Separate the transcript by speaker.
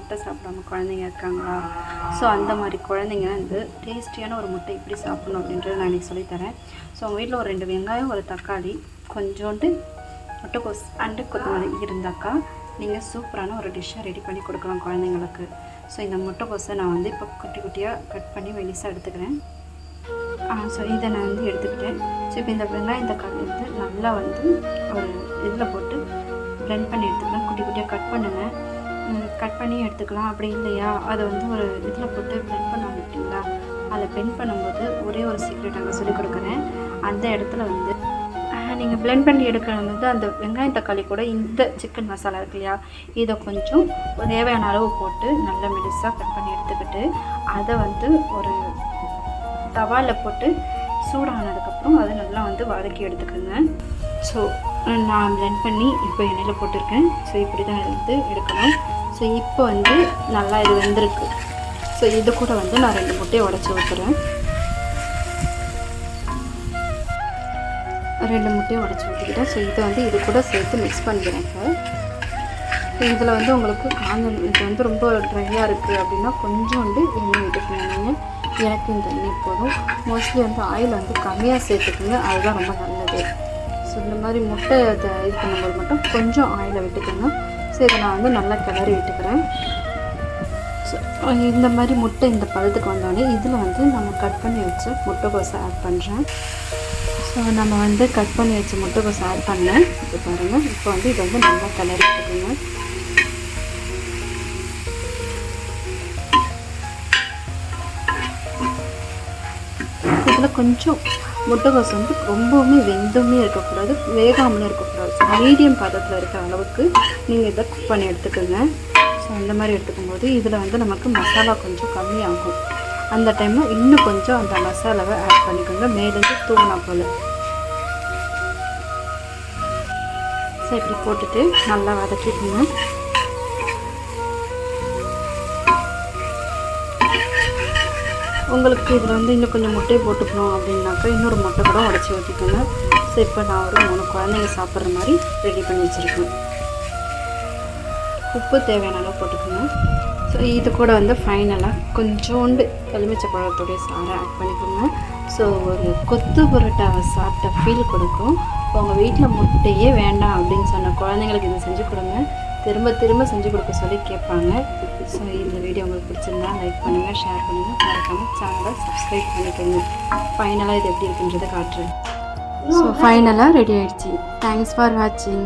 Speaker 1: முட்டை சாப்பிடாம குழந்தைங்க இருக்காங்களா? ஸோ அந்த மாதிரி குழந்தைங்க வந்து டேஸ்டியான ஒரு முட்டை எப்படி சாப்பிடணும் அப்படின்றத நான் இன்றைக்கி சொல்லித்தரேன். ஸோ உங்கள் வீட்டில் ஒரு 2 வெங்காயம், ஒரு தக்காளி, கொஞ்சோண்டு முட்டைக்கோஸ் அண்டு கொத்தமல்லி இருந்தாக்கா நீங்கள் சூப்பரான ஒரு டிஷ்ஷை ரெடி பண்ணி கொடுக்கலாம் குழந்தைங்களுக்கு. ஸோ இந்த முட்டைக்கோஸை நான் வந்து இப்போ குட்டி குட்டியாக கட் பண்ணி மெலிசாக எடுத்துக்கிறேன். ஸோ இதை நான் வந்து எடுத்துக்கிட்டேன். ஸோ இப்போ இந்த வெங்காயம் தக்காளி வந்து நல்லா வந்து ஒரு இதில் போட்டு பிளெண்ட் பண்ணி எடுத்துக்கலாம். குட்டி குட்டியாக கட் பண்ணுங்கள். கட் பண்ணி எடுத்துக்கலாம். அப்படி இல்லையா அதை வந்து ஒரு இதில் போட்டு பிளெண்ட் பண்ண மாட்டிங்களா? அதை பிளெண்ட் பண்ணும்போது ஒரே ஒரு சீக்ரெட் அங்கே சொல்லிக் கொடுக்குறேன். அந்த இடத்துல வந்து நீங்கள் பிளெண்ட் பண்ணி எடுக்கும்போது அந்த வெங்காயம் தக்காளி கூட இந்த சிக்கன் மசாலா இருக்கு இல்லையா, இதை கொஞ்சம் தேவையான அளவு போட்டு நல்லா மெலிசாக கட் பண்ணி எடுத்துக்கிட்டு அதை வந்து ஒரு தவாவில் போட்டு சூடானதுக்கப்புறம் அதை நல்லா வந்து வதக்கி எடுத்துக்கோங்க. ஸோ நான் பிளெண்ட் பண்ணி இப்போ எண்ணெயில் போட்டிருக்கேன். ஸோ இப்படி தான் வந்து எடுக்கணும். ஸோ இப்போ வந்து நல்லா இது வெந்திருக்கு. ஸோ இது கூட வந்து நான் 2 முட்டையை உடச்சி ஊற்றுறேன். 2 முட்டையை உடச்சி ஊற்றிக்கிட்டேன். ஸோ இதை வந்து இது கூட சேர்த்து மிக்ஸ் பண்ணிக்கிறேன். இப்போ இதில் வந்து உங்களுக்கு இது வந்து ரொம்ப ட்ரையாக இருக்குது அப்படின்னா கொஞ்சோண்டு எண்ணெய் விட்டுக்கணும். நீங்கள் எனக்கு இந்த எண்ணெய் போதும். மோஸ்ட்லி வந்து ஆயில் வந்து கம்மியாக சேர்த்துக்குங்க, அதுதான் ரொம்ப நல்லது. ஸோ இந்த மாதிரி முட்டை இது பண்ணும்போது மட்டும் கொஞ்சம் ஆயிலை விட்டுக்கோங்க. ஸோ இதை நான் வந்து நல்லா கிளறி விட்டுக்கிறேன். ஸோ இந்த மாதிரி முட்டை இந்த பதத்துக்கு வந்தோடனே இதில் வந்து நம்ம கட் பண்ணி வச்ச முட்டைக்கோஸை ஆட் பண்ணுறேன். ஸோ நம்ம வந்து கட் பண்ணி வச்ச முட்டைக்கோஸை ஆட் பண்ணேன். இப்போ பாருங்கள், இப்போ வந்து இதை வந்து நல்லா கிளறி விட்டுக்கோங்க. இதில் கொஞ்சம் முட்டைக்கோஸ் வந்து ரொம்பவுமே வெந்துமே இருக்கக்கூடாது, வேகாமலும் இருக்கக்கூடாது. ஸோ மீடியம் பதத்தில் இருக்கிற அளவுக்கு நீங்கள் இதை குக் பண்ணி எடுத்துக்கோங்க. ஸோ அந்த மாதிரி எடுத்துக்கும்போது இதில் வந்து நமக்கு மசாலா கொஞ்சம் கம்மியாகும். அந்த டைமில் இன்னும் கொஞ்சம் அந்த மசாலாவை ஆட் பண்ணிக்கோங்க, மேலேருந்து தூங்கினா போல். ஸோ இப்படி போட்டுட்டு நல்லா வதக்கிக்கோங்க. உங்களுக்கு இதில் வந்து இன்னும் கொஞ்சம் முட்டையை போட்டுக்கணும் அப்படின்னாக்கா இன்னொரு முட்டை கூட உடச்சி ஊற்றிக்கோங்க. ஸோ இப்போ நான் ஒரு 3 குழந்தைங்க சாப்பிட்ற மாதிரி ரெடி பண்ணி வச்சுருக்கேன். உப்பு தேவையான அளவு போட்டுக்கோங்க. ஸோ இது கூட வந்து ஃபைனலாக கொஞ்சோண்டு எலுமிச்சை பழத்துடைய சாறை ஆட் பண்ணிக்கோங்க. ஸோ ஒரு கொத்து புரோட்டாவை சாப்பிட்ட ஃபீல் கொடுக்கும். உங்கள் வீட்டில் முட்டையே வேண்டாம் அப்படின்னு சொன்ன குழந்தைங்களுக்கு இதை செஞ்சு கொடுங்க. திரும்ப திரும்ப செஞ்சு கொடுக்க சொல்லி கேட்பாங்க. ஸோ இந்த வீடியோ உங்களுக்கு பிடிச்சிருந்தா லைக் பண்ணுங்கள், ஷேர் பண்ணுங்கள், மறக்காமல் சேனலை சப்ஸ்கிரைப் பண்ணிக்கோங்க. ஃபைனலாக இது எப்படி இருக்குன்றதை காட்டுறேன். ஸோ ஃபைனலாக ரெடி ஆகிடுச்சு. தேங்க்ஸ் ஃபார் வாட்சிங்.